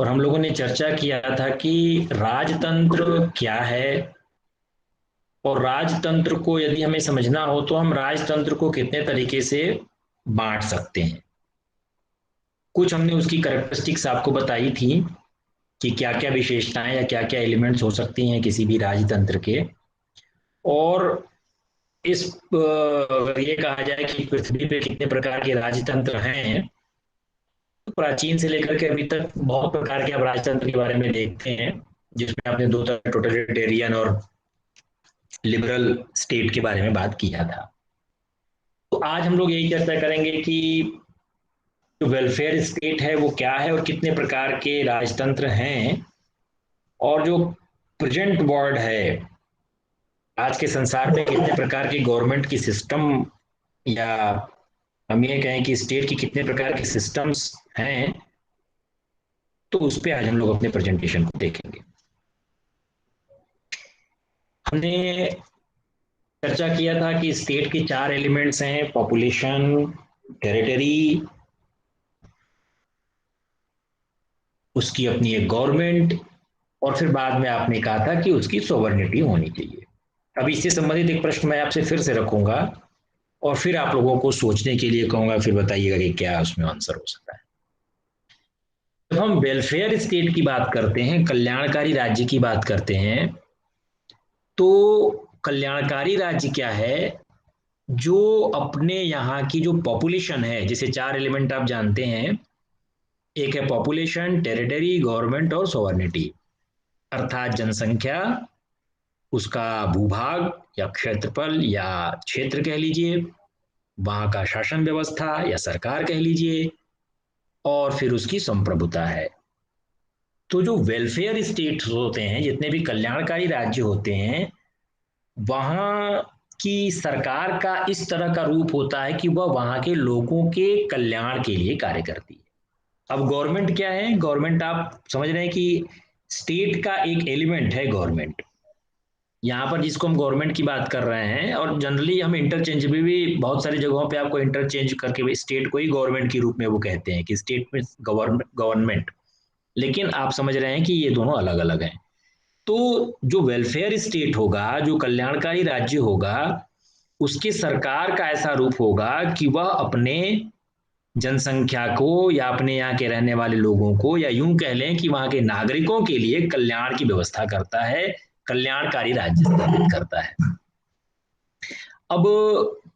और हम लोगों ने चर्चा किया था कि राजतंत्र क्या है, और राजतंत्र को यदि हमें समझना हो तो हम राजतंत्र को कितने तरीके से बांट सकते हैं। कुछ हमने उसकी कैरेक्टरिस्टिक्स आपको बताई थी कि क्या क्या विशेषताएं या क्या क्या एलिमेंट्स हो सकती हैं किसी भी राजतंत्र के। और इस अगर ये कहा जाए कि पृथ्वी पे कितने प्रकार के राजतंत्र हैं, तो प्राचीन से लेकर के अभी तक बहुत प्रकार के आप राजतंत्र के बारे में देखते हैं, जिसमें आपने दो तरह टोटलिटेरियन और लिबरल स्टेट के बारे में बात किया था। तो आज हम लोग यही चर्चा करेंगे कि जो वेलफेयर स्टेट है वो क्या है और कितने प्रकार के राजतंत्र हैं, और जो प्रेजेंट वर्ल्ड है आज के संसार में कितने प्रकार के गवर्नमेंट की सिस्टम, या हम ये कहें कि स्टेट की कितने प्रकार के सिस्टम्स हैं, तो उस पर आज हम लोग अपने प्रेजेंटेशन को देखेंगे। हमने चर्चा किया था कि स्टेट के चार एलिमेंट्स हैं: पॉपुलेशन, टेरिटरी, उसकी अपनी एक गवर्नमेंट, और फिर बाद में आपने कहा था कि उसकी सोवर्निटी होनी चाहिए। अब इससे संबंधित एक प्रश्न मैं आपसे फिर से रखूंगा और फिर आप लोगों को सोचने के लिए कहूंगा, फिर बताइएगा कि क्या उसमें आंसर हो सकता है। जब हम वेलफेयर स्टेट की बात करते हैं, कल्याणकारी राज्य की बात करते हैं, तो कल्याणकारी राज्य क्या है? जो अपने यहाँ की जो पॉपुलेशन है, जैसे चार एलिमेंट आप जानते हैं, एक है पॉपुलेशन, टेरिटरी, गवर्नमेंट और सोवर्निटी। अर्थात जनसंख्या, उसका भूभाग या क्षेत्रफल या क्षेत्र कह लीजिए, वहां का शासन व्यवस्था या सरकार कह लीजिए, और फिर उसकी संप्रभुता है। तो जो वेलफेयर स्टेट्स होते हैं, जितने भी कल्याणकारी राज्य होते हैं, वहां की सरकार का इस तरह का रूप होता है कि वह वहां के लोगों के कल्याण के लिए कार्य करती है। अब गवर्नमेंट क्या है? गवर्नमेंट आप समझ रहे हैं कि स्टेट का एक एलिमेंट है गवर्नमेंट। यहाँ पर जिसको हम गवर्नमेंट की बात कर रहे हैं, और जनरली हम इंटरचेंज भी बहुत सारी जगहों पे आपको इंटरचेंज करके स्टेट को ही गवर्नमेंट के रूप में वो कहते हैं कि स्टेट में गवर्नमेंट गवर्नमेंट, लेकिन आप समझ रहे हैं कि ये दोनों अलग अलग हैं। तो जो वेलफेयर स्टेट होगा, जो कल्याणकारी राज्य होगा, उसकी सरकार का ऐसा रूप होगा कि वह अपने जनसंख्या को या अपने यहाँ के रहने वाले लोगों को, या यूं कह लें कि वहां के नागरिकों के लिए कल्याण की व्यवस्था करता है, कल्याणकारी राज्य स्थापित करता है। अब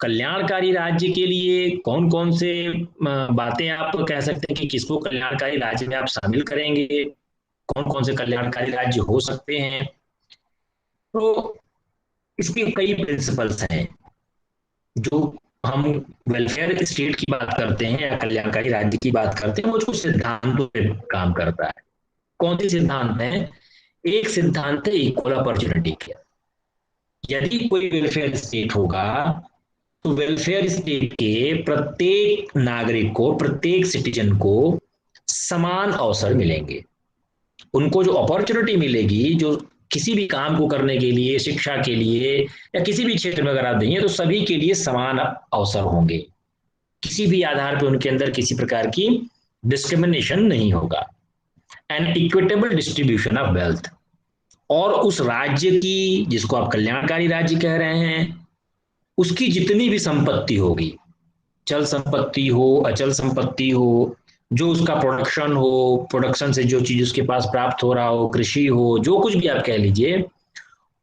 कल्याणकारी राज्य के लिए कौन कौन से बातें आप कह सकते हैं कि किसको कल्याणकारी राज्य में आप शामिल करेंगे, कौन कौन से कल्याणकारी राज्य हो सकते हैं? तो इसके कई प्रिंसिपल्स हैं। जो हम वेलफेयर स्टेट की बात करते हैं या कल्याणकारी राज्य की बात करते हैं, वो कुछ सिद्धांतों पे काम करता है। कौन से सिद्धांत हैं? एक सिद्धांत है इक्वल अपॉर्चुनिटी का। यदि कोई वेलफेयर स्टेट होगा, तो वेलफेयर स्टेट के प्रत्येक नागरिक को, प्रत्येक सिटीजन को समान अवसर मिलेंगे। उनको जो अपॉर्चुनिटी मिलेगी, जो किसी भी काम को करने के लिए, शिक्षा के लिए या किसी भी क्षेत्र में अगर आप देंगे, तो सभी के लिए समान अवसर होंगे। किसी भी आधार पर उनके अंदर किसी प्रकार की डिस्क्रिमिनेशन नहीं होगा। And equitable distribution of wealth. और उस राज्य की, जिसको आप कल्याणकारी राज्य कह रहे हैं, उसकी जितनी भी संपत्ति होगी, चल संपत्ति हो, अचल संपत्ति हो, जो उसका प्रोडक्शन हो, प्रोडक्शन से जो चीज उसके पास प्राप्त हो रहा हो, कृषि हो, जो कुछ भी आप कह लीजिए,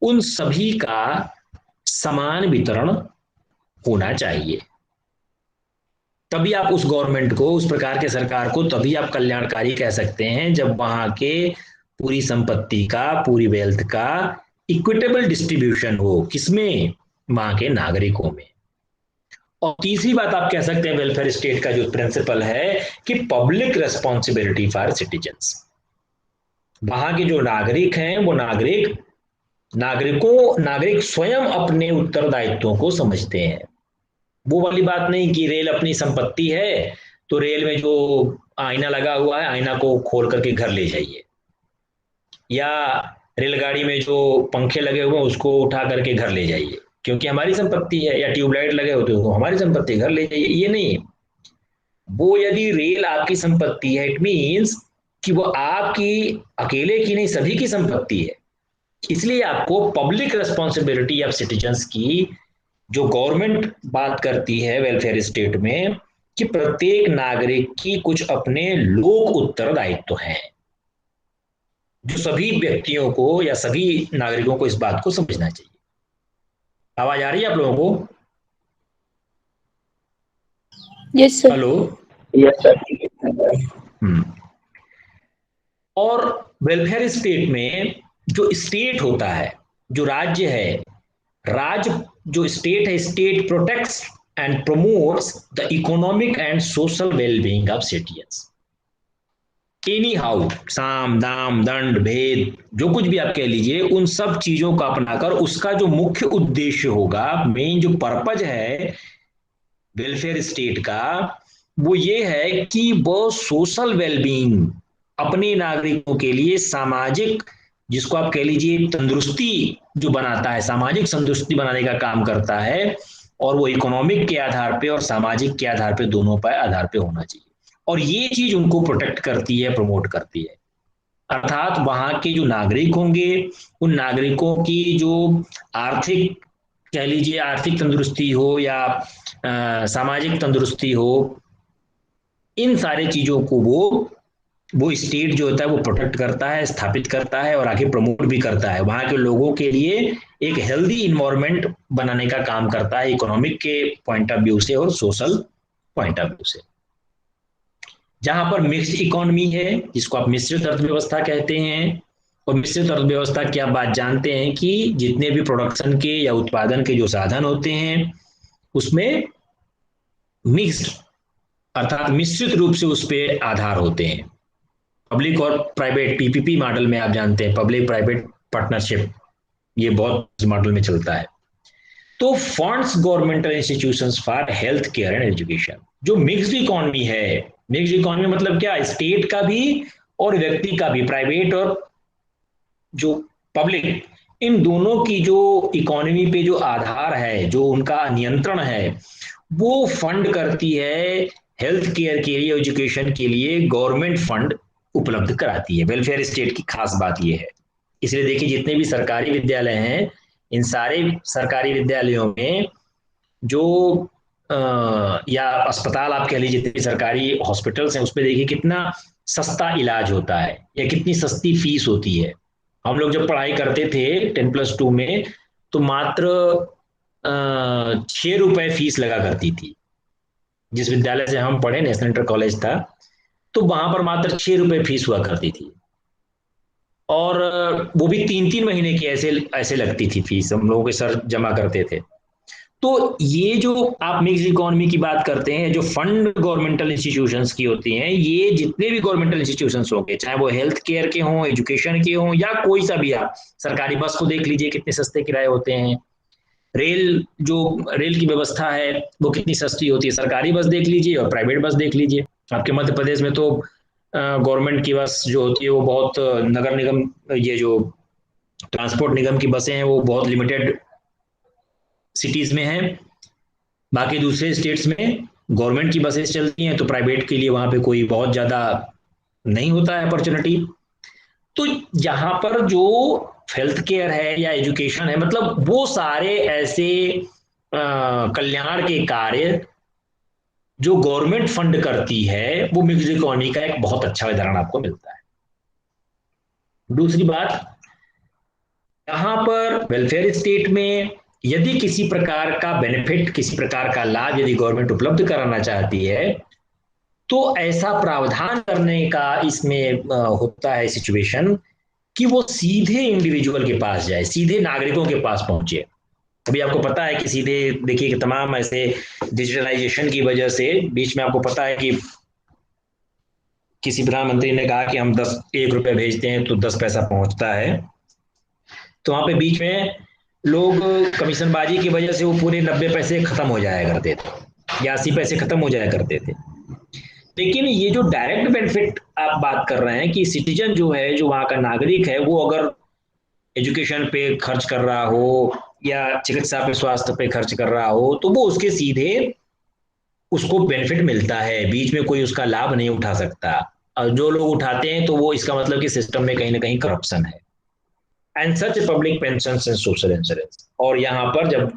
उन सभी का समान वितरण होना चाहिए। तभी आप उस गवर्नमेंट को, उस प्रकार के सरकार को तभी आप कल्याणकारी कह सकते हैं, जब वहां के पूरी संपत्ति का, पूरी वेल्थ का इक्विटेबल डिस्ट्रीब्यूशन हो। किसमें? वहां के नागरिकों में। और तीसरी बात आप कह सकते हैं वेलफेयर स्टेट का जो प्रिंसिपल है, कि पब्लिक रेस्पॉन्सिबिलिटी फॉर सिटीजन्स। वहां के जो नागरिक हैं, वो नागरिक स्वयं अपने उत्तरदायित्वों को समझते हैं। वो वाली बात नहीं कि रेल अपनी संपत्ति है, तो रेल में जो आईना लगा हुआ है, आईना को खोल करके घर ले जाइए, या रेलगाड़ी में जो पंखे लगे हुए हैं उसको उठा करके घर ले जाइए क्योंकि हमारी संपत्ति है, या ट्यूबलाइट लगे होते हैं हमारी संपत्ति, घर ले जाइए। ये नहीं। वो यदि रेल आपकी संपत्ति है, इट मीन्स कि वो आपकी अकेले की नहीं, सभी की संपत्ति है। इसलिए आपको पब्लिक रिस्पॉन्सिबिलिटी ऑफ सिटीजन्स की, जो गवर्नमेंट बात करती है वेलफेयर स्टेट में, कि प्रत्येक नागरिक की कुछ अपने लोक उत्तरदायित्व हैं, जो सभी व्यक्तियों को या सभी नागरिकों को इस बात को समझना चाहिए। आवाज आ रही है आप लोगों को? Yes sir. Hello. Yes sir. और वेलफेयर स्टेट में जो स्टेट होता है, जो राज्य है, राज्य जो स्टेट है, state protects and promotes the economic and social wellbeing of citizens. Any how, साम दाम दंड भेद जो कुछ भी आप कह लीजिए, उन सब चीजों को अपनाकर उसका जो मुख्य उद्देश्य होगा, मेन जो पर्पज है वेलफेयर स्टेट का, वो ये है कि वो सोशल वेलबींग, अपने नागरिकों के लिए सामाजिक, जिसको आप कह लीजिए तंदुरुस्ती जो बनाता है, सामाजिक संतुष्टि बनाने का काम करता है। और वो इकोनॉमिक के आधार पे और सामाजिक के आधार पे, दोनों पर आधार पे होना चाहिए। और ये चीज उनको प्रोटेक्ट करती है, प्रमोट करती है। अर्थात वहां के जो नागरिक होंगे, उन नागरिकों की जो आर्थिक, कह लीजिए आर्थिक तंदुरुस्ती हो या सामाजिक तंदुरुस्ती हो, इन सारी चीजों को वो स्टेट जो होता है वो प्रोटेक्ट करता है, स्थापित करता है और आगे प्रमोट भी करता है। वहां के लोगों के लिए एक हेल्दी इन्वायरमेंट बनाने का काम करता है, इकोनॉमिक के पॉइंट ऑफ व्यू से और सोशल पॉइंट ऑफ व्यू से। जहां पर मिक्स्ड इकोनॉमी है, जिसको आप मिश्रित अर्थव्यवस्था कहते हैं, और मिश्रित अर्थव्यवस्था की आप बात जानते हैं कि जितने भी प्रोडक्शन के या उत्पादन के जो साधन होते हैं, उसमें मिक्स्ड अर्थात मिश्रित रूप से उस पर आधार होते हैं। पब्लिक और प्राइवेट, पीपीपी मॉडल में आप जानते हैं, पब्लिक प्राइवेट पार्टनरशिप, ये बहुत मॉडल में चलता है। तो funds governmental institutions for health care and education. जो मिक्स्ड इकोनॉमी है, मिक्स्ड इकोनॉमी मतलब क्या, स्टेट का भी और व्यक्ति का भी, प्राइवेट और जो पब्लिक, इन दोनों की जो इकोनॉमी पे जो आधार है, जो उनका नियंत्रण है, वो फंड करती है हेल्थ केयर के लिए, एजुकेशन के लिए गवर्नमेंट फंड उपलब्ध कराती है। वेलफेयर स्टेट की खास बात यह है। इसलिए देखिए, जितने भी सरकारी विद्यालय हैं, इन सारे सरकारी विद्यालयों में जो या अस्पताल आप कह लीजिए, जितने भी सरकारी हॉस्पिटल्स हैं, उस पर देखिए कितना सस्ता इलाज होता है या कितनी सस्ती फीस होती है। हम लोग जब पढ़ाई करते थे 10+2 में, तो मात्र 6 रुपए फीस लगा करती थी। जिस विद्यालय से हम पढ़े, नेशनल इंटर कॉलेज था, तो वहां पर मात्र 6 रुपए फीस हुआ करती थी। और वो भी 3-3 महीने की ऐसे ऐसे लगती थी फीस, हम लोगों के सर जमा करते थे। तो ये जो आप मिक्स इकोनॉमी की बात करते हैं, जो फंड गवर्नमेंटल इंस्टीट्यूशंस की होती हैं, ये जितने भी गवर्नमेंटल इंस्टीट्यूशंस होंगे, चाहे वो हेल्थ केयर के हों, एजुकेशन के हों, या कोई सा भी, आप सरकारी बस को देख लीजिए, कितने सस्ते किराए होते हैं। रेल, जो रेल की व्यवस्था है, वो कितनी सस्ती होती है। सरकारी बस देख लीजिए और प्राइवेट बस देख लीजिए। आपके मध्य प्रदेश में तो गवर्नमेंट की बस जो होती है वो बहुत, नगर निगम, ये जो ट्रांसपोर्ट निगम की बसें हैं, वो बहुत लिमिटेड सिटीज में हैं। बाकी दूसरे स्टेट्स में गवर्नमेंट की बसेस चलती हैं, तो प्राइवेट के लिए वहां पे कोई बहुत ज्यादा नहीं होता है अपॉर्चुनिटी। तो यहाँ पर जो हेल्थ केयर है या एजुकेशन है, मतलब वो सारे ऐसे कल्याण के कार्य जो गवर्नमेंट फंड करती है, वो मिक्स्ड इकोनॉमी का एक बहुत अच्छा उदाहरण आपको मिलता है। दूसरी बात, यहां पर वेलफेयर स्टेट में यदि किसी प्रकार का बेनिफिट, किसी प्रकार का लाभ यदि गवर्नमेंट उपलब्ध कराना चाहती है, तो ऐसा प्रावधान करने का इसमें होता है सिचुएशन, कि वो सीधे इंडिविजुअल के पास जाए, सीधे नागरिकों के पास पहुंचे। अभी आपको पता है कि सीधे, देखिए कि तमाम ऐसे डिजिटलाइजेशन की वजह से बीच में आपको पता है कि किसी प्रधानमंत्री ने कहा कि हम 1 रुपए भेजते हैं तो 10 पैसा पहुंचता है। तो वहां पे बीच में लोग कमीशनबाजी की वजह से वो पूरे 90 पैसे खत्म हो जाया करते थे या 80 पैसे खत्म हो जाया करते थे। लेकिन ये जो डायरेक्ट बेनिफिट आप बात कर रहे हैं, कि सिटीजन जो है, जो वहां का नागरिक है, वो अगर एजुकेशन पे खर्च कर रहा हो या चिकित्सा पे, स्वास्थ्य पे खर्च कर रहा हो, तो वो उसके सीधे उसको बेनिफिट मिलता है, बीच में कोई उसका लाभ नहीं उठा सकता। जो लोग उठाते हैं तो वो इसका मतलब कि सिस्टम में कहीं ना कहीं करप्शन है। And such public pension and social insurance, और यहाँ पर जब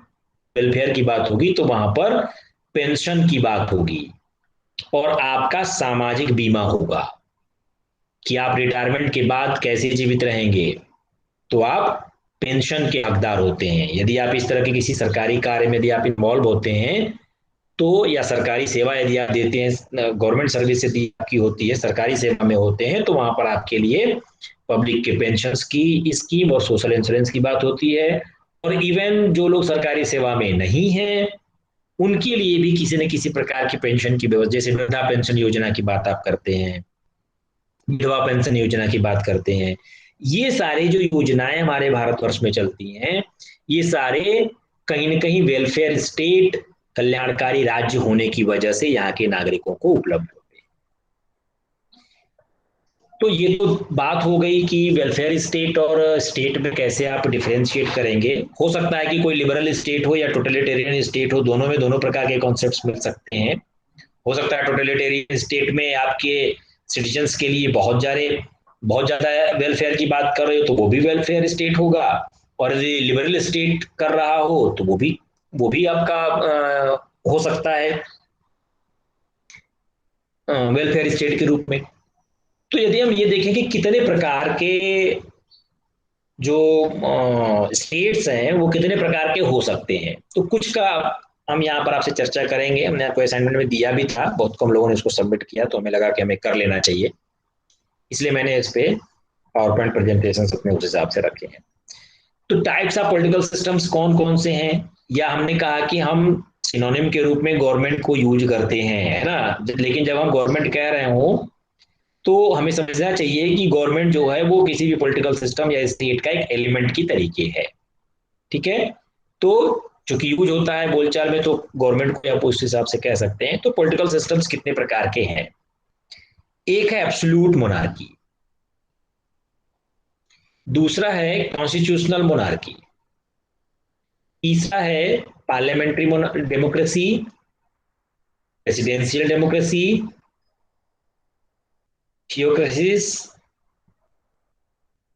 वेलफेयर की बात होगी तो वहां पर पेंशन की बात होगी और आपका सामाजिक बीमा होगा कि आप रिटायरमेंट के बाद कैसे जीवित रहेंगे। तो आप पेंशन के हकदार होते हैं यदि आप इस तरह के किसी सरकारी कार्य में यदि आप इन्वॉल्व होते हैं तो, या सरकारी सेवा यदि आप देते हैं, गवर्नमेंट सर्विस यदि आपकी होती है, सरकारी सेवा में होते हैं, तो वहां पर आपके लिए पब्लिक के पेंशन की स्कीम और सोशल इंश्योरेंस की बात होती है। और इवन जो लोग सरकारी सेवा में नहीं हैं उनके लिए भी किसी न किसी प्रकार की पेंशन की व्यवस्था, जैसे वृद्धा पेंशन योजना की बात आप करते हैं, विधवा पेंशन योजना की बात करते हैं, ये सारे जो योजनाएं हमारे भारतवर्ष में चलती हैं, ये सारे कहीं ना कहीं वेलफेयर स्टेट, कल्याणकारी राज्य होने की वजह से यहाँ के नागरिकों को उपलब्ध होते हैं। तो ये तो बात हो गई कि वेलफेयर स्टेट और स्टेट में कैसे आप डिफरेंशिएट करेंगे। हो सकता है कि कोई लिबरल स्टेट हो या टोटलिटेरियन स्टेट हो, दोनों में दोनों प्रकार के कॉन्सेप्ट्स मिल सकते हैं। हो सकता है टोटलिटेरियन स्टेट में आपके सिटीजन्स के लिए बहुत ज्यादा वेलफेयर की बात कर रहे हो तो वो भी वेलफेयर स्टेट होगा, और यदि लिबरल स्टेट कर रहा हो तो वो भी आपका हो सकता है वेलफेयर स्टेट के रूप में। तो यदि हम ये देखें कि कितने प्रकार के जो स्टेट्स हैं वो कितने प्रकार के हो सकते हैं, तो कुछ का हम यहाँ पर आपसे चर्चा करेंगे। हमने आपको असाइनमेंट में दिया भी था, बहुत कम लोगों ने इसको सबमिट किया, तो हमें लगा कि हमें कर लेना चाहिए, इसलिए मैंने इस पे पावर पॉइंट प्रेजेंटेशन अपने उस हिसाब से रखे हैं। तो टाइप्स ऑफ पॉलिटिकल सिस्टम्स कौन कौन से हैं, या हमने कहा कि हम सिनोनिम के रूप में गवर्नमेंट को यूज करते हैं, है ना, लेकिन जब हम गवर्नमेंट कह रहे हो तो हमें समझना चाहिए कि गवर्नमेंट जो है वो किसी भी पॉलिटिकल सिस्टम या स्टेट का एक एलिमेंट की तरीके है। ठीक है, तो चूंकि यूज होता है बोलचाल में तो गवर्नमेंट को आप उस हिसाब से कह सकते हैं। तो पॉलिटिकल सिस्टम्स कितने प्रकार के हैं? एक है एब्सोल्यूट मोनार्की, दूसरा है कॉन्स्टिट्यूशनल मोनार्की, तीसरा है पार्लियामेंट्री डेमोक्रेसी, प्रेसिडेंशियल डेमोक्रेसी, थियोक्रेसीज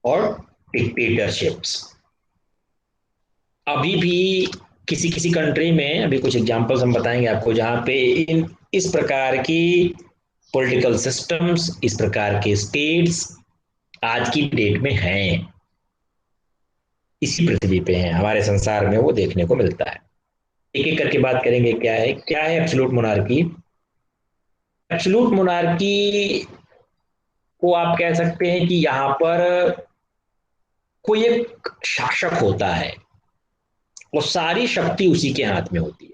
और डिक्टेटरशिप्स। अभी भी किसी किसी कंट्री में, अभी कुछ एग्जांपल्स हम बताएंगे आपको, जहां पे इस प्रकार की पॉलिटिकल सिस्टम्स, इस प्रकार के स्टेट्स आज की डेट में हैं, इसी पृथ्वी पे हैं, हमारे संसार में वो देखने को मिलता है। एक एक करके बात करेंगे। क्या है एब्सोल्यूट मोनार्की? एब्सोल्यूट मोनार्की को आप कह सकते हैं कि यहाँ पर कोई एक शासक होता है और सारी शक्ति उसी के हाथ में होती है,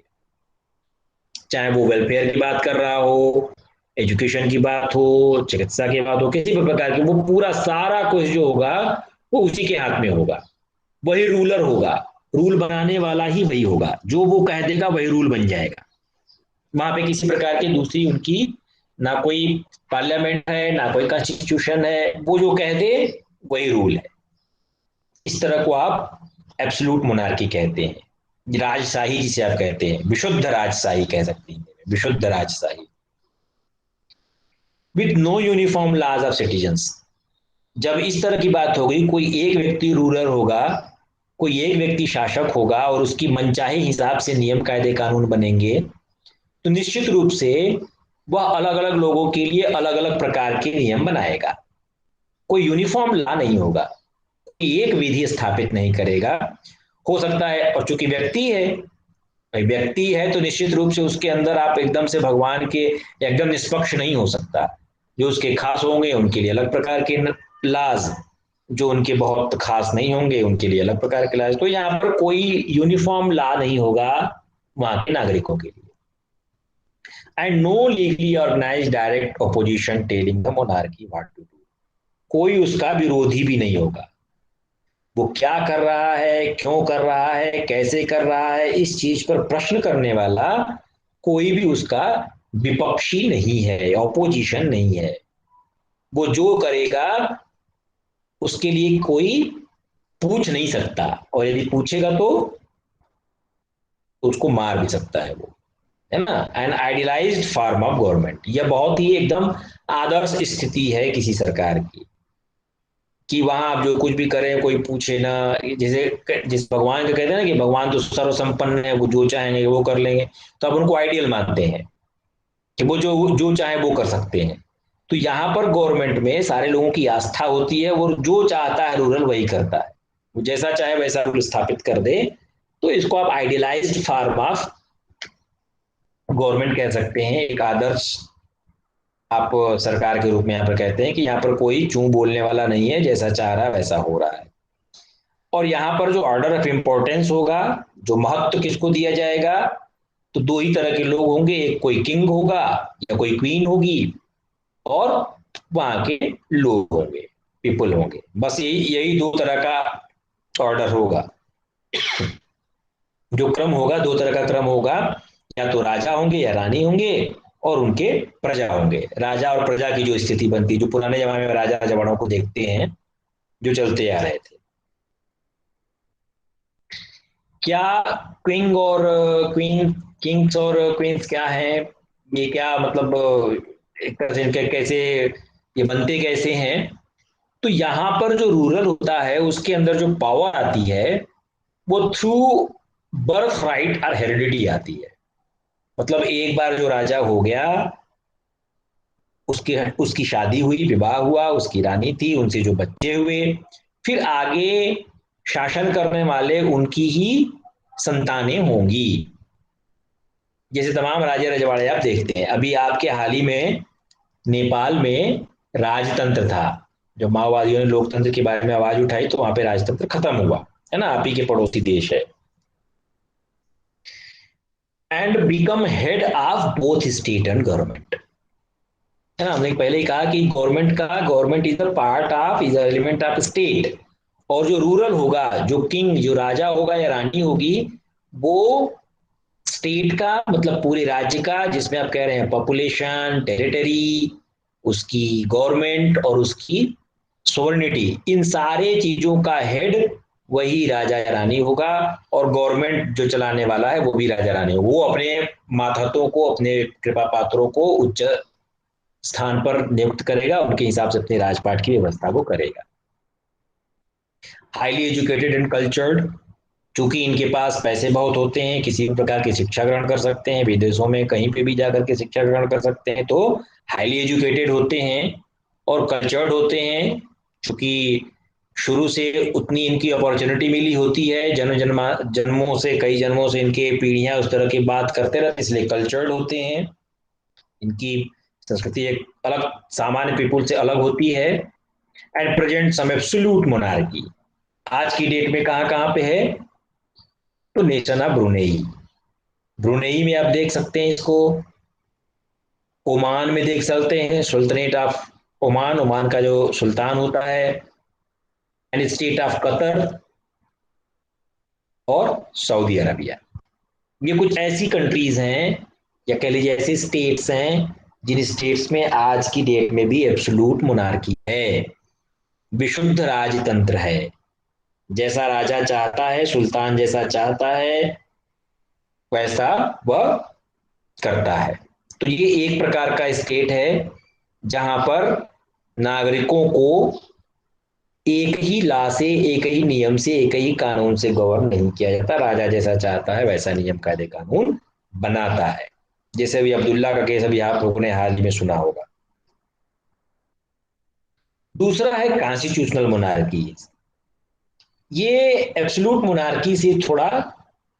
चाहे वो वेलफेयर की बात कर रहा हो, एजुकेशन की बात हो, चिकित्सा की बात हो, किसी भी प्रकार की, वो पूरा सारा कुछ जो होगा वो उसी के हाथ में होगा। वही रूलर होगा, रूल बनाने वाला ही वही होगा, जो वो कह देगा वही रूल बन जाएगा। वहां पे किसी प्रकार की दूसरी उनकी ना कोई पार्लियामेंट है ना कोई कॉन्स्टिट्यूशन है, वो जो कह दे वही रूल है। इस तरह को आप एब्सोल्यूट मोनार्की कहते हैं, राजशाही जिसे आप कहते हैं, विशुद्ध राजशाही कह सकते हैं, विशुद्ध राजशाही with no uniform laws of citizens. जब इस तरह की बात हो गई, कोई एक व्यक्ति रूलर होगा, कोई एक व्यक्ति शासक होगा और उसकी मनचाहे हिसाब से नियम कायदे कानून बनेंगे, तो निश्चित रूप से वह अलग अलग लोगों के लिए अलग अलग प्रकार के नियम बनाएगा। कोई यूनिफॉर्म लॉ नहीं होगा, एक विधि स्थापित नहीं करेगा। हो सकता है, और चूंकि व्यक्ति है तो निश्चित रूप से उसके अंदर आप एकदम से भगवान के एकदम निष्पक्ष नहीं हो सकता। जो उसके खास होंगे उनके लिए अलग प्रकार के लाज, जो उनके बहुत खास नहीं होंगे उनके लिए अलग प्रकार के लाज। तो यहाँ पर कोई यूनिफॉर्म लॉ नहीं होगा वहां के नागरिकों के लिए। And no legally organise direct opposition telling the monarchy what to do. कोई उसका विरोधी भी नहीं होगा, वो क्या कर रहा है, क्यों कर रहा है, कैसे कर रहा है, इस चीज पर प्रश्न करने वाला कोई भी उसका विपक्षी नहीं है, ऑपोजिशन नहीं है। वो जो करेगा उसके लिए कोई पूछ नहीं सकता, और यदि पूछेगा तो उसको मार भी सकता है वो। है ना, an idealised form of government. यह बहुत ही एकदम आदर्श स्थिति है किसी सरकार की, कि वहां आप जो कुछ भी करें कोई पूछे ना। जैसे जिस भगवान का कहते हैं ना कि भगवान तो सर्वसंपन्न है, वो जो चाहेंगे वो कर लेंगे, तो आप उनको आइडियल मानते हैं कि वो जो जो चाहे वो कर सकते हैं। तो यहाँ पर गवर्नमेंट में सारे लोगों की आस्था होती है, वो जो चाहता है रूरल वही करता है, वो जैसा चाहे वैसा रूल स्थापित कर दे। तो इसको आप आइडियलाइज्ड फॉर्म ऑफ गवर्नमेंट कह सकते हैं, एक आदर्श आप सरकार के रूप में यहाँ पर कहते हैं कि यहाँ पर कोई चूं बोलने वाला नहीं है, जैसा चाह रहा है वैसा हो रहा है। और यहाँ पर जो ऑर्डर ऑफ इंपॉर्टेंस होगा, जो महत्व किसको दिया जाएगा, तो दो ही तरह के लोग होंगे, एक कोई किंग होगा या कोई क्वीन होगी, और वहां के लोग होंगे, पीपल होंगे। बस यही यही दो तरह का ऑर्डर होगा। जो क्रम होगा, दो तरह का क्रम होगा, या तो राजा होंगे या रानी होंगे, और उनके प्रजा होंगे। राजा और प्रजा की जो स्थिति बनती, जो पुराने जमाने में राजा रजवाड़ों को देखते हैं जो चलते आ रहे थे। क्या क्विंग और क्वीन, किंग्स और क्वींस क्या है, ये क्या मतलब एक तरह से इनके कैसे ये बनते कैसे हैं। तो यहां पर जो रूरल होता है उसके अंदर जो पावर आती है वो थ्रू बर्थ राइट और हेरिडिटी आती है। मतलब एक बार जो राजा हो गया, उसकी उसकी शादी हुई, विवाह हुआ, उसकी रानी थी, उनसे जो बच्चे हुए, फिर आगे शासन करने वाले उनकी ही संतानें होंगी। जैसे तमाम राजा रजवाड़े आप देखते हैं, अभी आपके हाल ही में नेपाल में राजतंत्र था। जब माओवादियों ने लोकतंत्र के बारे में आवाज उठाई तो वहां पे राजतंत्र खत्म हुआ, है ना, आप ही के पड़ोसी देश है। And become head of both state and government, है ना। हमने पहले ही कहा कि government is a part of, is a element of state. और जो रूरल होगा, जो किंग, जो राजा होगा या रानी होगी, वो स्टेट का मतलब पूरे राज्य का, जिसमें आप कह रहे हैं पॉपुलेशन, टेरिटरी, उसकी गवर्नमेंट और उसकी सोवर्निटी, इन सारे चीजों का हेड वही राजा या रानी होगा। और गवर्नमेंट जो चलाने वाला है वो भी राजा रानी होगा। वो अपने मातहतों को, अपने कृपा पात्रों को उच्च स्थान पर नियुक्त करेगा, उनके हिसाब से अपने राजपाट की व्यवस्था को करेगा। हाईली एजुकेटेड एंड कल्चर्ड, चूंकि इनके पास पैसे बहुत होते हैं, किसी भी प्रकार की शिक्षा ग्रहण कर सकते हैं, विदेशों में कहीं पे भी जाकर के शिक्षा ग्रहण कर सकते हैं, तो हाईली एजुकेटेड होते हैं और कल्चर्ड होते हैं। चूंकि शुरू से उतनी इनकी अपॉर्चुनिटी मिली होती है, जन्मों से, कई जन्मों से इनके पीढ़ियां उस तरह की बात करते रहते, इसलिए कल्चर्ड होते हैं। इनकी संस्कृति एक अलग, सामान्य पीपुल से अलग होती है। And present some absolute monarchy, आज की डेट में कहाँ कहाँ पे है, तो नेशन ऑफ ब्रुनेई, ब्रुनेई में आप देख सकते हैं इसको, ओमान में देख सकते हैं सुल्तानेट ऑफ ओमान, ओमान का जो सुल्तान होता है, एंड स्टेट ऑफ कतर और सऊदी अरबिया। ये कुछ ऐसी कंट्रीज हैं, या कह लीजिए ऐसे स्टेट्स हैं, जिन स्टेट्स में आज की डेट में भी एब्सोल्यूट मोनार्की है, विशुद्ध राजतंत्र है। जैसा राजा चाहता है, सुल्तान जैसा चाहता है, वैसा वह करता है। तो ये एक प्रकार का स्टेट है जहां पर नागरिकों को एक ही लॉ से, एक ही नियम से, एक ही कानून से गवर्न नहीं किया जाता, राजा जैसा चाहता है वैसा नियम कायदे कानून बनाता है। जैसे अभी अब्दुल्ला का केस अभी आप लोगों ने हाल ही में सुना होगा। दूसरा है कॉन्स्टिट्यूशनल मोनार्की। ये एब्सोल्यूट मोनार्की से थोड़ा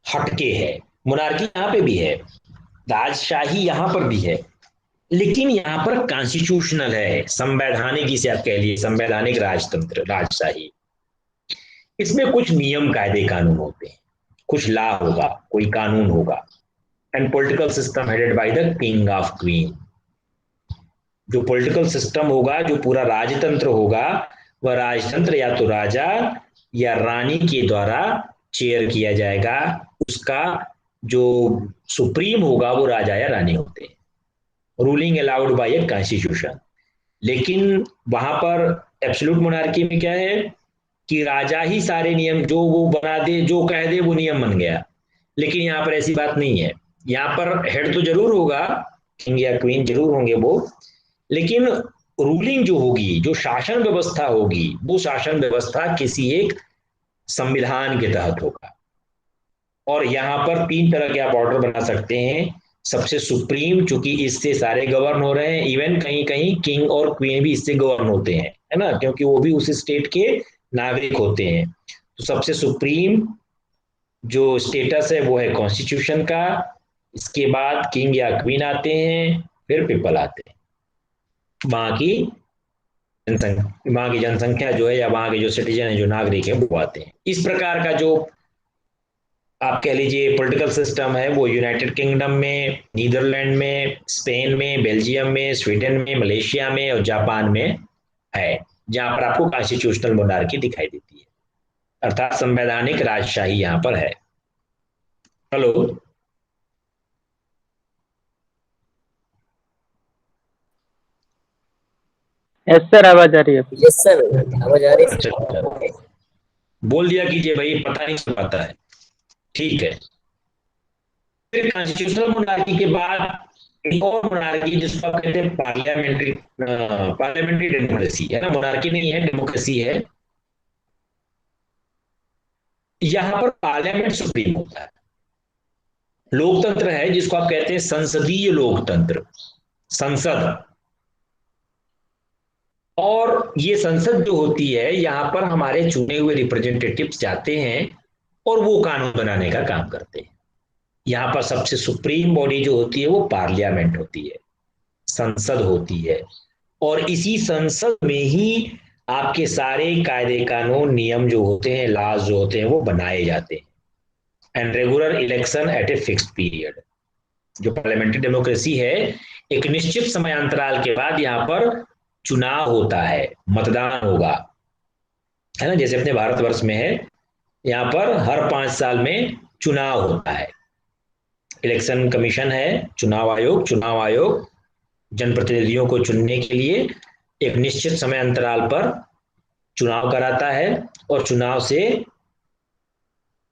हटके है। मोनार्की यहाँ पे भी है, राजशाही यहाँ पर भी है, लेकिन यहाँ पर कॉन्स्टिट्यूशनल है, संवैधानिक, जिसे आप कह लिए संवैधानिक राजतंत्र, राजशाही। इसमें कुछ नियम कायदे कानून होते हैं, कुछ लॉ होगा, कोई कानून होगा। And political system headed by the king of queen. जो पॉलिटिकल सिस्टम होगा, जो पूरा राजतंत्र होगा, वह राजतंत्र या तो राजा या रानी के द्वारा चेयर किया जाएगा। उसका जो सुप्रीम होगा वो राजा या रानी होते हैं, ruling allowed by a constitution. लेकिन वहां पर एब्सोल्यूट मोनार्की में क्या है कि राजा ही सारे नियम जो वो बना दे, जो कह दे वो नियम बन गया। लेकिन यहाँ पर ऐसी बात नहीं है, यहाँ पर हेड तो जरूर होगा, किंग या क्वीन जरूर होंगे वो, लेकिन रूलिंग जो होगी, जो शासन व्यवस्था होगी, वो शासन व्यवस्था किसी एक संविधान के तहत होगा। और यहाँ पर तीन तरह के आप ऑर्डर बना सकते हैं। सबसे सुप्रीम, चूंकि इससे सारे गवर्न हो रहे हैं, इवन कहीं कहीं किंग और क्वीन भी इससे गवर्न होते हैं, है ना, क्योंकि वो भी उस स्टेट के नागरिक होते हैं। तो सबसे सुप्रीम जो स्टेटस है वो है कॉन्स्टिट्यूशन का। इसके बाद किंग या क्वीन आते हैं, फिर पीपल आते हैं। वहां की वहां की जनसंख्या जो है, या वहां के जो सिटीजन है, जो नागरिक है, वो आते हैं। इस प्रकार का जो आप कह लीजिए पॉलिटिकल सिस्टम है, वो यूनाइटेड किंगडम में, नीदरलैंड में, स्पेन में, बेल्जियम में, स्वीडन में, मलेशिया में और जापान में है, जहां पर आपको कॉन्स्टिट्यूशनल मोनार्की दिखाई देती है, अर्थात संवैधानिक राजशाही यहां पर है। हेलो। यस सर, आवाज आ रही है। यस सर, आवाज आ रही है। अच्छा, बोल दिया कीजिए भाई, पता नहीं चल पाता है। ठीक है। फिर कॉन्स्टिट्यूशनल मोनार्की के बाद एक और मोनार्की, जिसको आप कहते हैं पार्लियामेंट्री डेमोक्रेसी, है ना, मोनार्की नहीं है, डेमोक्रेसी है। यहां पर पार्लियामेंट सुप्रीम होता है। लोकतंत्र है जिसको आप कहते हैं संसदीय लोकतंत्र, संसद। और ये संसद जो होती है, यहां पर हमारे चुने हुए रिप्रेजेंटेटिव्स जाते हैं और वो कानून बनाने का काम करते हैं। यहां पर सबसे सुप्रीम बॉडी जो होती है वो पार्लियामेंट होती है, संसद होती है। और इसी संसद में ही आपके सारे कायदे कानून, नियम जो होते हैं, लॉज जो होते हैं, वो बनाए जाते हैं। And regular election eight a fixed period. जो पार्लियामेंट्री डेमोक्रेसी है, एक निश्चित समय अंतराल के बाद यहाँ पर चुनाव होता है, मतदान होगा, है ना, जैसे अपने भारतवर्ष में है। यहाँ पर हर 5 साल में चुनाव होता है। इलेक्शन कमीशन है, चुनाव आयोग जनप्रतिनिधियों को चुनने के लिए एक निश्चित समय अंतराल पर चुनाव कराता है। और चुनाव से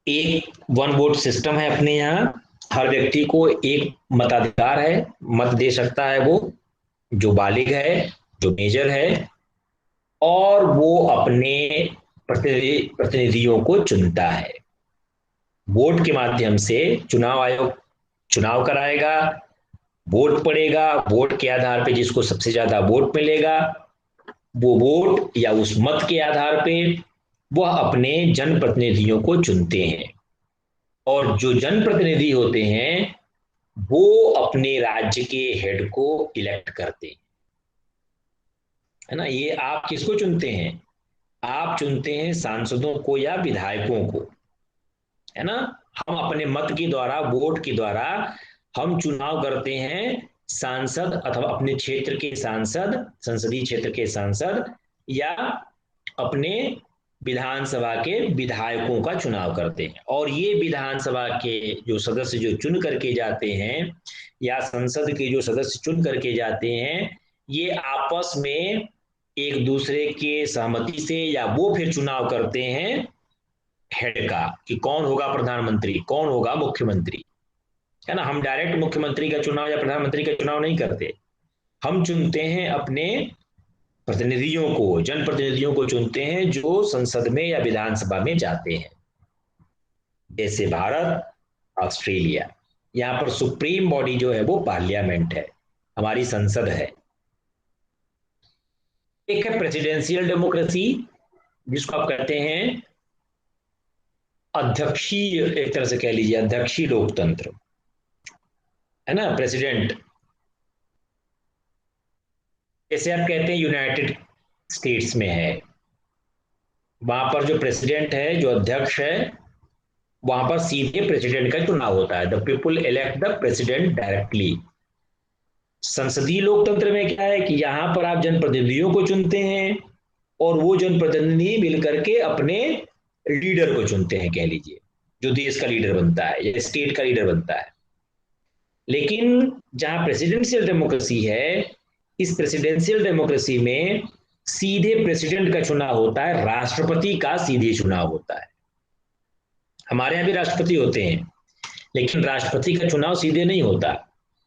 एक वन वोट सिस्टम है अपने यहाँ, हर व्यक्ति को एक मताधिकार है, मत दे सकता है वो, जो बालिग है, जो मेजर है, और वो अपने प्रतिनिधियों को चुनता है। वोट के माध्यम से चुनाव आयोग चुनाव कराएगा, वोट पड़ेगा, वोट के आधार पे जिसको सबसे ज्यादा वोट मिलेगा, वो वोट या उस मत के आधार पे वह अपने जनप्रतिनिधियों को चुनते हैं। और जो जनप्रतिनिधि होते हैं वो अपने राज्य के हेड को इलेक्ट करते हैं, है ना। ये आप किसको चुनते हैं? आप चुनते हैं सांसदों को या विधायकों को, है ना। हम अपने मत के द्वारा, वोट के द्वारा हम चुनाव करते हैं सांसद, अथवा अपने क्षेत्र के सांसद, संसदीय क्षेत्र के सांसद, या अपने विधानसभा के विधायकों का चुनाव करते हैं। और ये विधानसभा के जो सदस्य जो चुन करके जाते हैं, या संसद के जो सदस्य चुन करके जाते हैं, ये आपस में एक दूसरे के सहमति से, या वो फिर चुनाव करते हैं हेड का, कि कौन होगा प्रधानमंत्री, कौन होगा मुख्यमंत्री, है ना। हम डायरेक्ट मुख्यमंत्री का चुनाव या प्रधानमंत्री का चुनाव नहीं करते, हम चुनते हैं अपने प्रतिनिधियों को, जनप्रतिनिधियों को चुनते हैं जो संसद में या विधानसभा में जाते हैं। जैसे भारत, ऑस्ट्रेलिया, यहां पर सुप्रीम बॉडी जो है वो पार्लियामेंट है, हमारी संसद है। एक है प्रेसिडेंशियल डेमोक्रेसी, जिसको आप कहते हैं अध्यक्षीय, एक तरह से कह लीजिए अध्यक्षीय लोकतंत्र, है ना, प्रेसिडेंट। जैसे आप कहते हैं यूनाइटेड स्टेट्स में है, वहां पर जो प्रेसिडेंट है, जो अध्यक्ष है, वहां पर सीधे प्रेसिडेंट का चुनाव होता है। The people elect the president directly. संसदीय लोकतंत्र में क्या है कि यहां पर आप जनप्रतिनिधियों को चुनते हैं, और वो जनप्रतिनिधि मिलकर के अपने लीडर को चुनते हैं, कह लीजिए, जो देश का लीडर बनता है या स्टेट का लीडर बनता है। लेकिन जहां प्रेसिडेंशियल डेमोक्रेसी है, इस प्रेसिडेंशियल डेमोक्रेसी में सीधे प्रेसिडेंट का चुनाव होता है, राष्ट्रपति का सीधे चुनाव होता है। हमारे यहां भी राष्ट्रपति होते हैं, लेकिन राष्ट्रपति का चुनाव सीधे नहीं होता,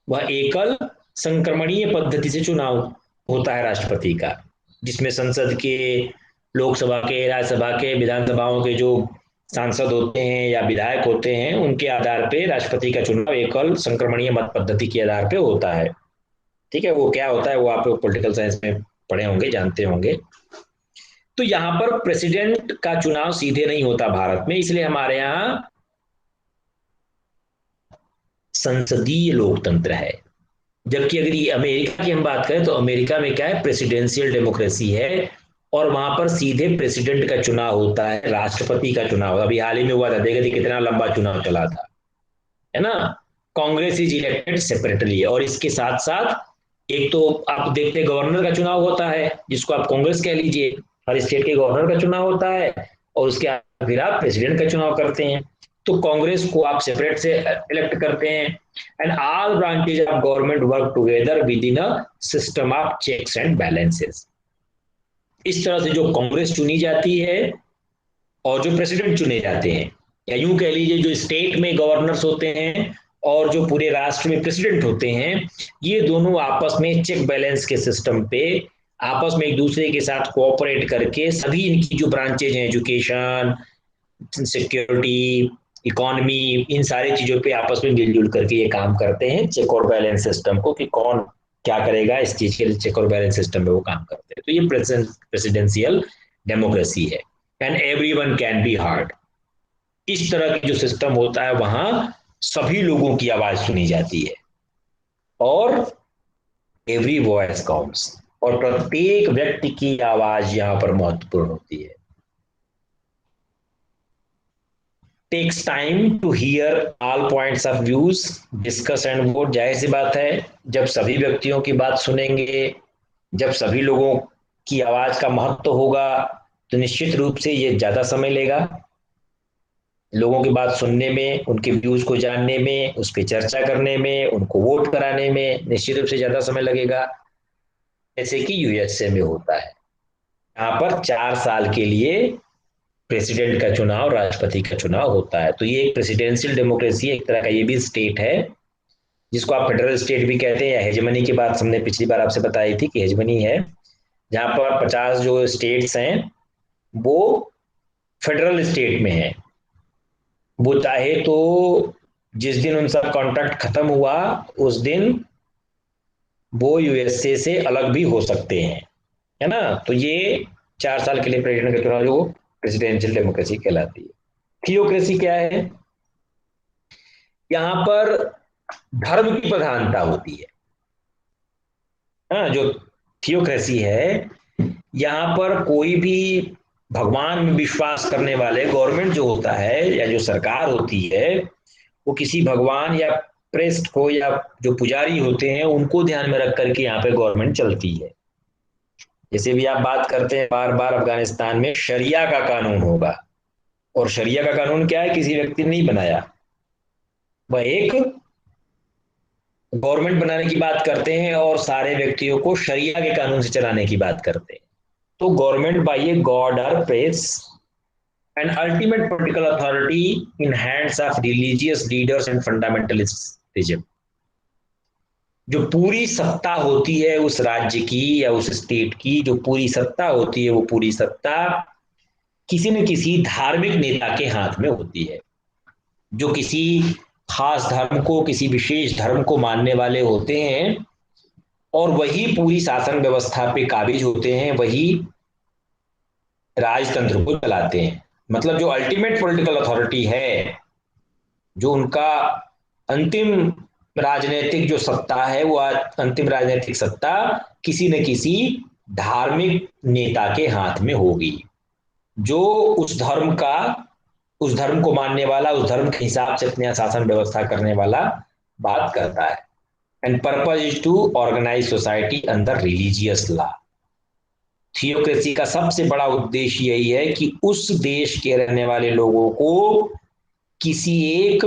वह एकल संक्रमणीय पद्धति से चुनाव होता है राष्ट्रपति का, जिसमें संसद के, लोकसभा के, राज्यसभा के, विधानसभाओं के जो सांसद होते हैं या विधायक होते हैं, उनके आधार पे राष्ट्रपति का चुनाव एकल संक्रमणीय मत पद्धति के आधार पे होता है। ठीक है, वो क्या होता है वो आप पॉलिटिकल साइंस में पढ़े होंगे, जानते होंगे। तो यहां पर प्रेसिडेंट का चुनाव सीधे नहीं होता भारत में, इसलिए हमारे यहां संसदीय लोकतंत्र है। जबकि अगर ये अमेरिका की हम बात करें तो अमेरिका में क्या है, प्रेसिडेंशियल डेमोक्रेसी है, और वहां पर सीधे प्रेसिडेंट का चुनाव होता है, राष्ट्रपति का चुनाव। अभी हाल ही में हुआ था, देखा कितना लंबा चुनाव चला था, है ना। कांग्रेस इज इलेक्टेड सेपरेटली, और इसके साथ साथ एक तो आप देखते गवर्नर का चुनाव होता है, जिसको आप कांग्रेस कह लीजिए, हर स्टेट के गवर्नर का चुनाव होता है, और उसके बाद फिर आप प्रेसिडेंट का चुनाव करते हैं। तो कांग्रेस को आप सेपरेट से इलेक्ट करते हैं, and all branches of government work together with in a system of checks and balances. इस तरह से जो कांग्रेस चुनी जाती है और जो प्रेसिडेंट चुने जाते हैं, या यूं कह लीजिए जो स्टेट में गवर्नर्स होते हैं और जो पूरे राष्ट्र में प्रेसिडेंट होते हैं, ये दोनों आपस में चेक बैलेंस के सिस्टम पे आपस में एक दूसरे के साथ कोऑपरेट करके सभी इनकी जो ब्रांचेज हैं, एजुकेशन, सिक्योरिटी, इकोनॉमी, इन सारी चीजों पे आपस में मिलजुल करके ये काम करते हैं, चेक और बैलेंस सिस्टम को, कि कौन क्या करेगा, इस चीज के चेक और बैलेंस सिस्टम में वो काम करते हैं। तो ये प्रेसिडेंशियल डेमोक्रेसी है, and everyone can be heard. इस तरह की जो सिस्टम होता है वहां सभी लोगों की आवाज सुनी जाती है, और एवरी वॉइस काउंट्स, और प्रत्येक व्यक्ति की आवाज यहां पर महत्वपूर्ण होती है। Takes time to hear all points of views, discuss and vote. जाहिर सी बात है, जब सभी व्यक्तियों की बात सुनेंगे, जब सभी लोगों की आवाज का महत्व होगा, तो निश्चित रूप से ये ज्यादा समय लेगा। लोगों की बात सुनने में, उनके व्यूज को जानने में, उस पर चर्चा करने में, उनको वोट कराने में निश्चित रूप से ज्यादा समय लगेगा, जैसे कि यूएसए में होता है। यहाँ पर 4 साल के लिए प्रेसिडेंट का चुनाव, राष्ट्रपति का चुनाव होता है। तो ये एक प्रेसिडेंशियल डेमोक्रेसी है, एक तरह का ये भी स्टेट है, जिसको आप फेडरल स्टेट भी कहते हैं, या हेजमनी की बात हमने पिछली बार आपसे बताई थी कि हेजमनी है, जहां पर 50 जो स्टेट्स हैं वो फेडरल स्टेट में है। वो चाहे तो जिस दिन उनका कॉन्ट्रैक्ट खत्म हुआ उस दिन वो यूएसए से अलग भी हो सकते हैं, है ना। तो ये 4 साल के लिए प्रेसिडेंट का चुनाव जो प्रेसिडेंशियल डेमोक्रेसी कहलाती है। थियोक्रेसी क्या है, यहां पर धर्म की प्रधानता होती है। हाँ, जो थियोक्रेसी है, यहां पर कोई भी भगवान में विश्वास करने वाले, गवर्नमेंट जो होता है या जो सरकार होती है, वो किसी भगवान या प्रेस्ट को या जो पुजारी होते हैं उनको ध्यान में रख करके यहाँ पे गवर्नमेंट चलती है। जैसे भी आप बात करते हैं बार बार, अफगानिस्तान में शरिया का कानून होगा, और शरिया का कानून क्या है, किसी व्यक्ति ने नहीं बनाया, वह एक गवर्नमेंट बनाने की बात करते हैं और सारे व्यक्तियों को शरिया के कानून से चलाने की बात करते हैं। तो गवर्नमेंट बाय ए गॉड और press and ultimate political authority in hands of religious leaders and fundamentalism. जो पूरी सत्ता होती है उस राज्य की या उस स्टेट की, जो पूरी सत्ता होती है, वो पूरी सत्ता किसी न किसी धार्मिक नेता के हाथ में होती है, जो किसी खास धर्म को, किसी विशेष धर्म को मानने वाले होते हैं, और वही पूरी शासन व्यवस्था पे काबिज होते हैं, वही राजतंत्र को चलाते हैं। मतलब जो अल्टीमेट पॉलिटिकल अथॉरिटी है, जो उनका अंतिम राजनीतिक जो सत्ता है, वो अंतिम राजनीतिक सत्ता किसी न किसी धार्मिक नेता के हाथ में होगी, जो उस धर्म को मानने वाला, उस धर्म के हिसाब से अपनी शासन व्यवस्था करने वाला बात करता है। And purpose is to organise society under religious law. Theocracy का सबसे बड़ा उद्देश्य यही है कि उस देश के रहने वाले लोगों को किसी एक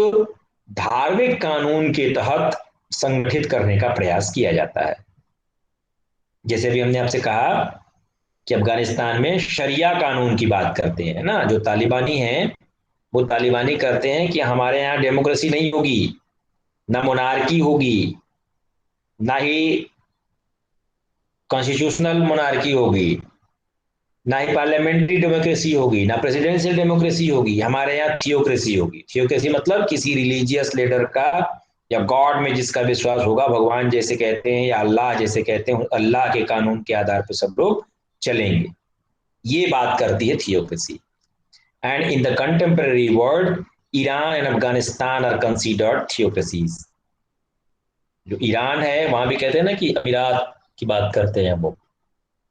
धार्मिक कानून के तहत संगठित करने का प्रयास किया जाता है। जैसे भी हमने आपसे कहा कि अफगानिस्तान में शरिया कानून की बात करते हैं ना, जो तालिबानी हैं वो तालिबानी करते हैं कि हमारे यहाँ डेमोक्रेसी नहीं होगी, ना मोनार्की होगी, ना ही कॉन्स्टिट्यूशनल मोनार्की होगी, ना ही पार्लियामेंट्री डेमोक्रेसी होगी, ना प्रेसिडेंशियल डेमोक्रेसी होगी, हमारे यहाँ थियोक्रेसी होगी। थियोक्रेसी मतलब किसी रिलीजियस लीडर का या गॉड में जिसका विश्वास होगा, भगवान जैसे कहते हैं या अल्लाह जैसे कहते हैं, अल्लाह के कानून के आधार पर सब लोग चलेंगे। ये बात करती है theocracy. And in the contemporary world Iran and Afghanistan are considered theocracies. जो ईरान है वहां भी कहते हैं ना कि अमीरात की बात करते हैं वो,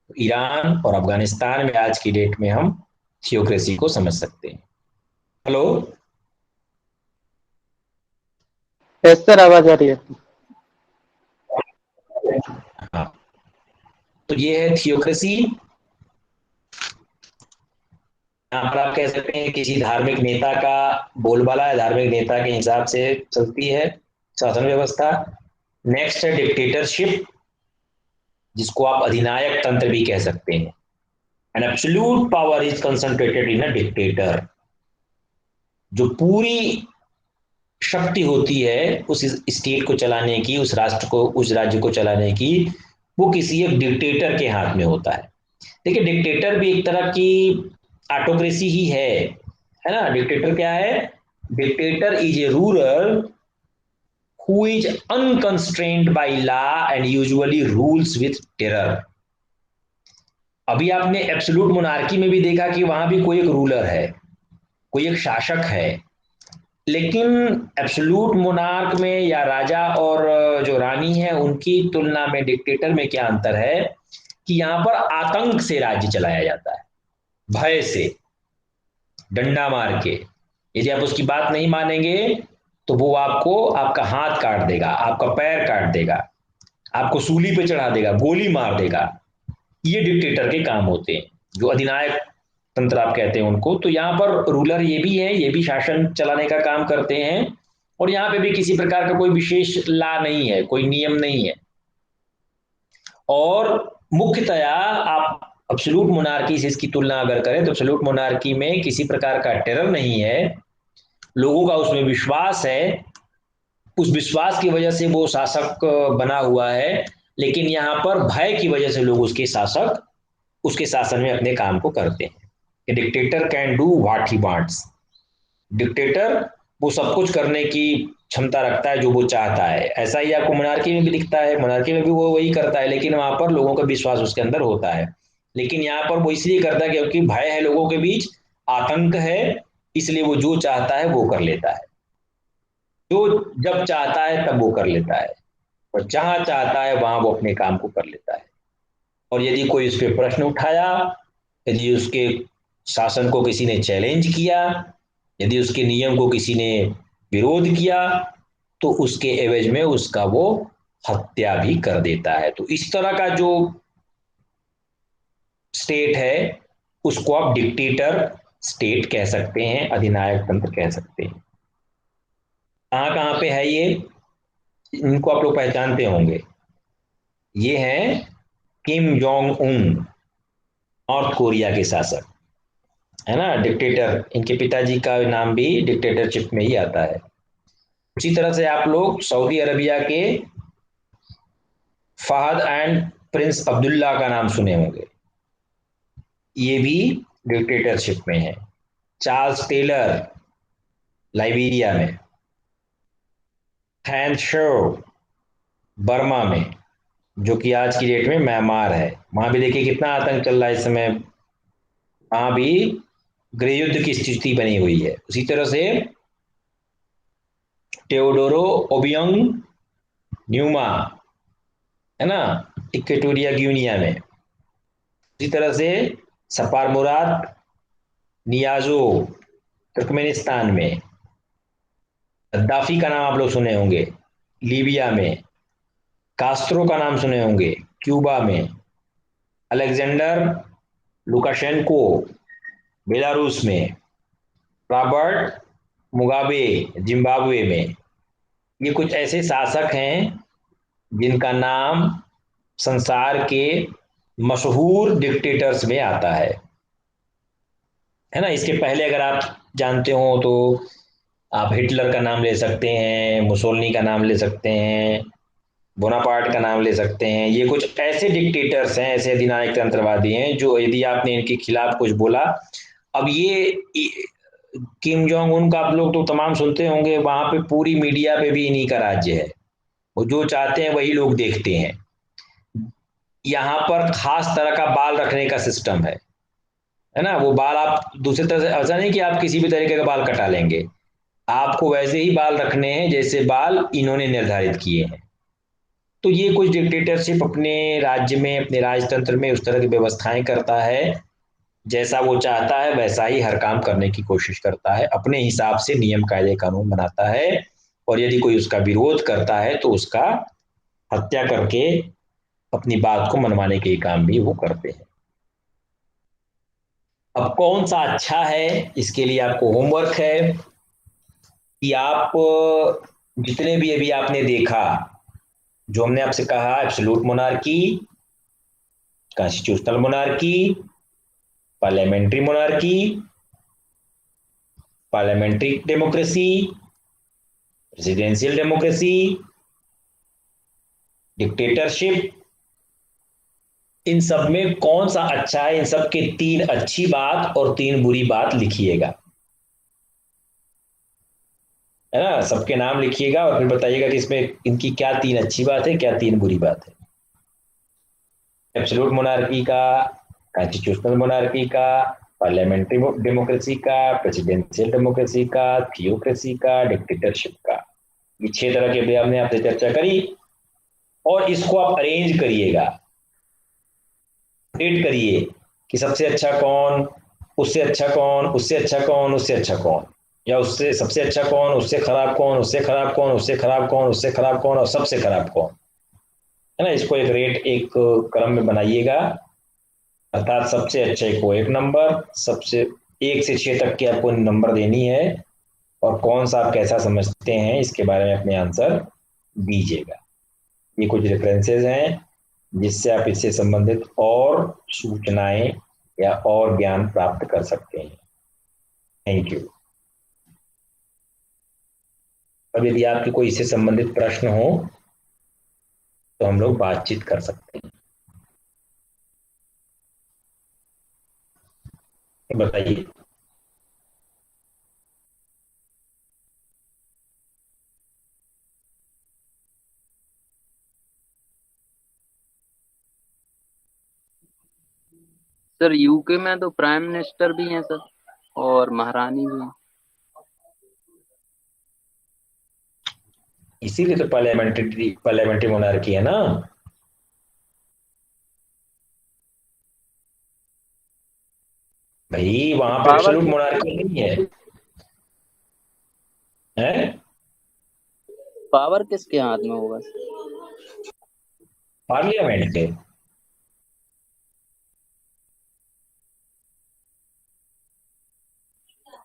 ईरान और अफगानिस्तान में आज की डेट में हम थियोक्रेसी को समझ सकते हैं। हेलो। यस सर, आवाज आ रही है। हाँ, तो ये है थियोक्रेसी। यहाँ पर आप कह सकते हैं किसी धार्मिक नेता का बोलबाला है, धार्मिक नेता के हिसाब से चलती है शासन व्यवस्था। नेक्स्ट है डिक्टेटरशिप, जिसको आप अधिनायक तंत्र भी कह सकते हैं। An absolute power is concentrated in a dictator. जो पूरी शक्ति होती है उस स्टेट को चलाने की, उस राष्ट्र को, उस राज्य को चलाने की, वो किसी एक डिक्टेटर के हाथ में होता है। देखिए, डिक्टेटर भी एक तरह की ऑटोक्रेसी ही है ना। डिक्टेटर क्या है? Dictator is a ruler who is unconstrained by law and usually rules with terror. अभी आपने एब्सोल्यूट मोनार्की में भी देखा कि वहां भी कोई एक रूलर है, कोई एक शासक है। लेकिन एब्सोल्यूट मोनार्क में या राजा और जो रानी है उनकी तुलना में डिक्टेटर में क्या अंतर है कि यहां पर आतंक से राज्य चलाया जाता है, भय से, डंडा मार के। यदि आप उसकी बात नहीं मानेंगे तो वो आपको आपका हाथ काट देगा, आपका पैर काट देगा, आपको सूली पे चढ़ा देगा, गोली मार देगा। ये डिक्टेटर के काम होते हैं, जो अधिनायक तंत्र आप कहते हैं उनको। तो यहाँ पर रूलर ये भी है, ये भी शासन चलाने का काम करते हैं। और यहाँ पे भी किसी प्रकार का कोई विशेष लॉ नहीं है, कोई नियम नहीं है। और मुख्यतया आप एब्सोल्यूट मोनार्की से इसकी तुलना अगर करें तो एब्सोल्यूट मोनार्की में किसी प्रकार का टेरर नहीं है, लोगों का उसमें विश्वास है, उस विश्वास की वजह से वो शासक बना हुआ है। लेकिन यहाँ पर भय की वजह से लोग उसके शासक, उसके शासन में अपने काम को करते हैं। Dictator can do what he wants. Dictator वो सब कुछ करने की क्षमता रखता है जो वो चाहता है। ऐसा ही आपको मोनार्की में भी दिखता है, मोनार्की में भी वो वही करता है, लेकिन वहां पर लोगों का विश्वास उसके अंदर होता है। लेकिन यहाँ पर वो इसलिए करता है क्योंकि भय है लोगों के बीच, आतंक है, इसलिए वो जो चाहता है वो कर लेता है। जो जब चाहता है तब वो कर लेता है, और जहां चाहता है वहां वो अपने काम को कर लेता है। और यदि कोई उस पर प्रश्न उठाया, यदि उसके शासन को किसी ने चैलेंज किया, यदि उसके नियम को किसी ने विरोध किया, तो उसके एवज में उसका वो हत्या भी कर देता है। तो इस तरह का जो स्टेट है उसको आप डिक्टेटर स्टेट कह सकते हैं, अधिनायक तंत्र कह सकते हैं। कहाँ कहाँ पे है ये, इनको आप लोग पहचानते होंगे। ये हैं Kim Jong Un, north Korea के शासक, है ना, डिक्टेटर। इनके पिताजी का नाम भी डिक्टेटरशिप में ही आता है। उसी तरह से आप लोग सऊदी अरबिया के फहद एंड प्रिंस अब्दुल्ला का नाम सुने होंगे, ये भी डिक्टेटरशिप में है। चार्ल्स टेलर लाइबेरिया में, हैन शो बर्मा में, जो कि आज की डेट में म्यांमार है। वहां भी देखिए कितना आतंक चल रहा है इस समय, वहां भी गृह युद्ध की स्थिति बनी हुई है। उसी तरह से टेओडोरो ओबियंग न्यूमा, है ना, इक्वेटोरिया गिनिया में। उसी तरह से सपार मुराद नियाजो तुर्कमेनिस्तान में। गद्दाफी का नाम आप लोग सुने होंगे लीबिया में। कास्त्रो का नाम सुने होंगे क्यूबा में। अलेक्जेंडर लुकाशेंको बेलारूस में। रॉबर्ट मुगाबे जिम्बाब्वे में। ये कुछ ऐसे शासक हैं जिनका नाम संसार के मशहूर डिक्टेटर्स में आता है ना। इसके पहले अगर आप जानते हो तो आप हिटलर का नाम ले सकते हैं, मुसोलिनी का नाम ले सकते हैं, बोनापार्ट का नाम ले सकते हैं। ये कुछ ऐसे डिक्टेटर्स हैं, ऐसे अधिनायक तंत्रवादी हैं जो यदि आपने इनके खिलाफ कुछ बोला, अब ये किम जोंग उन का आप लोग तो तमाम सुनते होंगे, वहां पे पूरी मीडिया पे भी इन्हीं का राज्य है। वो जो चाहते हैं वही लोग देखते हैं। यहाँ पर खास तरह का बाल रखने का सिस्टम है ना। वो बाल आप दूसरी तरह से, ऐसा नहीं कि आप किसी भी तरीके का बाल कटा लेंगे, आपको वैसे ही बाल रखने हैं जैसे बाल इन्होंने निर्धारित किए हैं। तो ये कुछ डिक्टेटरशिप अपने राज्य में, अपने राजतंत्र में उस तरह की व्यवस्थाएं करता है, जैसा वो चाहता है वैसा ही हर काम करने की कोशिश करता है, अपने हिसाब से नियम कायदे कानून बनाता है। और यदि कोई उसका विरोध करता है तो उसका हत्या करके अपनी बात को मनवाने के काम भी वो करते हैं। अब कौन सा अच्छा है, इसके लिए आपको होमवर्क है कि आप जितने भी अभी आपने देखा, जो हमने आपसे कहा, absolute monarchy, constitutional monarchy, parliamentary monarchy, parliamentary democracy, presidential democracy, dictatorship, इन सब में कौन सा अच्छा है, इन सब के 3 अच्छी बात और 3 बुरी बात लिखिएगा, है ना। सबके नाम लिखिएगा और फिर बताइएगा कि इसमें इनकी क्या 3 अच्छी बात है, क्या 3 बुरी बात है। एब्सोल्यूट मोनार्की का, कॉन्स्टिट्यूशनल मोनार्की का, पार्लियामेंट्री डेमोक्रेसी का, प्रेसिडेंशियल डेमोक्रेसी का, थियोक्रेसी का, डिक्टेटरशिप का, ये 6 तरह के भी हमने आपसे चर्चा करी। और इसको आप अरेंज करिएगा, रेट करिए कि सबसे अच्छा कौन, उससे अच्छा कौन, उससे अच्छा कौन, उससे अच्छा कौन, या उससे सबसे अच्छा कौन, उससे खराब कौन, उससे खराब कौन, उससे खराब कौन, उससे खराब कौन और सबसे खराब कौन, है ना। इसको एक रेट, एक क्रम में बनाइएगा, अर्थात सबसे अच्छे को 1 नंबर, सबसे 1 से 6 तक की आपको नंबर देनी है, और कौन सा आप कैसा समझते हैं इसके बारे में अपने आंसर दीजिएगा। ये कुछ रेफरेंसेज हैं जिससे आप इससे संबंधित और सूचनाएं या और ज्ञान प्राप्त कर सकते हैं। Thank you. अब यदि आपके कोई इससे संबंधित प्रश्न हो तो हम लोग बातचीत कर सकते हैं, बताइए। सर यूके में तो प्राइम मिनिस्टर भी हैं सर, और महारानी भी हैं। इसीलिए तो पार्लियामेंट्री मोनार्की है ना। भाई वहां पे पावर एब्सोल्यूट मोनार्की नहीं है, है? पावर किसके हाथ में होगा? पार्लियामेंट के।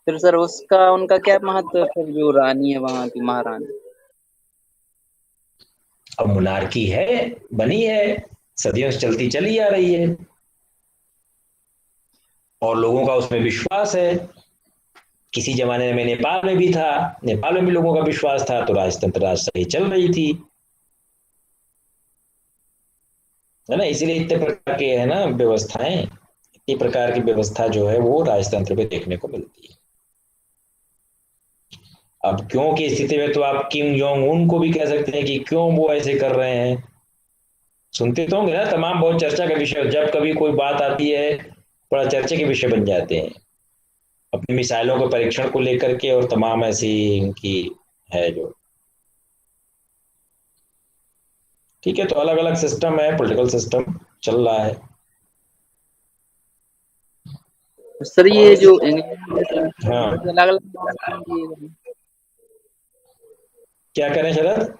फिर सर उसका उनका क्या महत्व है, फिर जो रानी है वहां की, महारानी? अब मोनार्की है, बनी है, सदियों से चलती चली आ रही है, और लोगों का उसमें विश्वास है। किसी जमाने में नेपाल में भी था, नेपाल में भी लोगों का विश्वास था, तो राजतंत्र राज सही चल रही थी, है ना। इसीलिए इतने प्रकार के है ना व्यवस्थाएं, इतनी प्रकार की व्यवस्था जो है वो राजतंत्र पे देखने को मिलती है। अब क्यों की स्थिति में तो आप किम जोंग उन को भी कह सकते हैं कि क्यों वो ऐसे कर रहे हैं। सुनते तो होंगे ना, तमाम बहुत चर्चा का विषय, जब कभी कोई बात आती है बड़ा चर्चे के विषय बन जाते हैं, अपनी मिसाइलों के परीक्षण को लेकर के, और तमाम ऐसी इनकी है जो। ठीक है, तो अलग अलग सिस्टम है, पॉलिटिकल सिस्टम चल रहा है। सर और ये जो इंग्लैंड हाँ, अलग अलग नाम क्यों दिए गए? क्या करें शरद?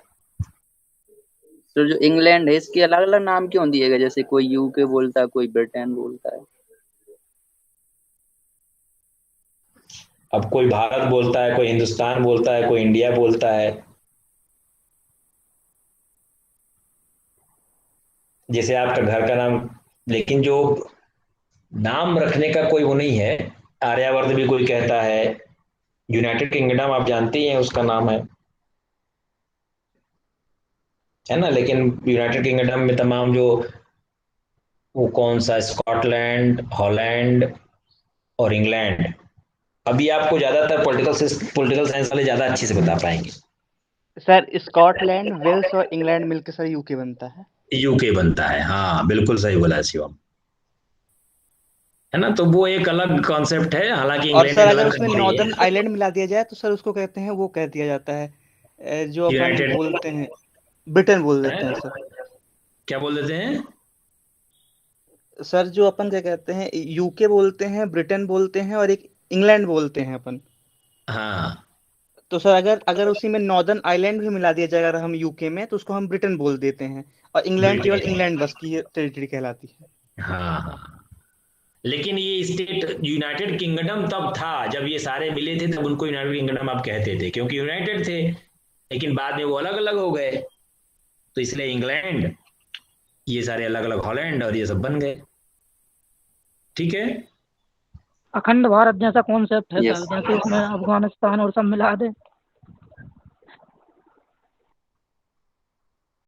सर जो इंग्लैंड है इसके अलग अलग नाम क्यों दिए गए? जैसे कोई यूके बोलता है, कोई ब्रिटेन बोलता है। अब कोई भारत बोलता है, कोई हिंदुस्तान बोलता है, कोई इंडिया बोलता है। जैसे आपका घर का नाम, लेकिन जो नाम रखने का कोई वो नहीं है, आर्यावर्त भी कोई कहता है, यूनाइटेड किंगडम आप जानते ही हैं उसका नाम है ना। लेकिन यूनाइटेड किंगडम में तमाम जो वो कौन सा स्कॉटलैंड, हॉलैंड और इंग्लैंड, अभी आपको ज्यादातर पॉलिटिकल साइंस वाले ज्यादा अच्छे से बता पाएंगे। सर स्कॉटलैंड, वेल्स और इंग्लैंड मिलकर सर यूके बनता है। यूके बनता है, हाँ बिल्कुल सही बोला शिवम, है ना। तो वो एक अलग कॉन्सेप्ट है, हालांकि और इंग्लैंड सर एक अगर अलग उसमें कंट्री नॉर्दर्न है। आइलैंड मिला दिया जाए तो सर उसको कहते हैं, वो कह दिया जाता है जो अपन यूनाइटेड बोलते हैं ब्रिटेन बोल देते हैं है, सर। क्या बोल देते हैं? सर जो अपन क्या कहते हैं, यूके बोलते हैं, ब्रिटेन बोलते हैं और एक इंग्लैंड बोलते हैं अपन। हाँ तो सर अगर अगर उसी में नॉर्दर्न आइलैंड भी मिला दिया जाए अगर हम यूके में, तो उसको हम ब्रिटेन बोल देते हैं, और इंग्लैंड केवल ब्रिटेन, इंग्लैंड बस की टेरिटरी कहलाती है। हाँ हाँ। लेकिन ये स्टेट यूनाइटेड किंगडम तब था जब ये सारे मिले थे, तब उनको यूनाइटेड किंगडम आप कहते थे, क्योंकि यूनाइटेड थे। लेकिन बाद में वो अलग अलग हो गए, तो इसलिए इंग्लैंड, ये सारे अलग अलग, हॉलैंड और ये सब बन गए। ठीक है। अखंड भारत जैसा कॉन्सेप्ट है यस। सर, जैसे इसमें अफगानिस्तान और सब मिला दे।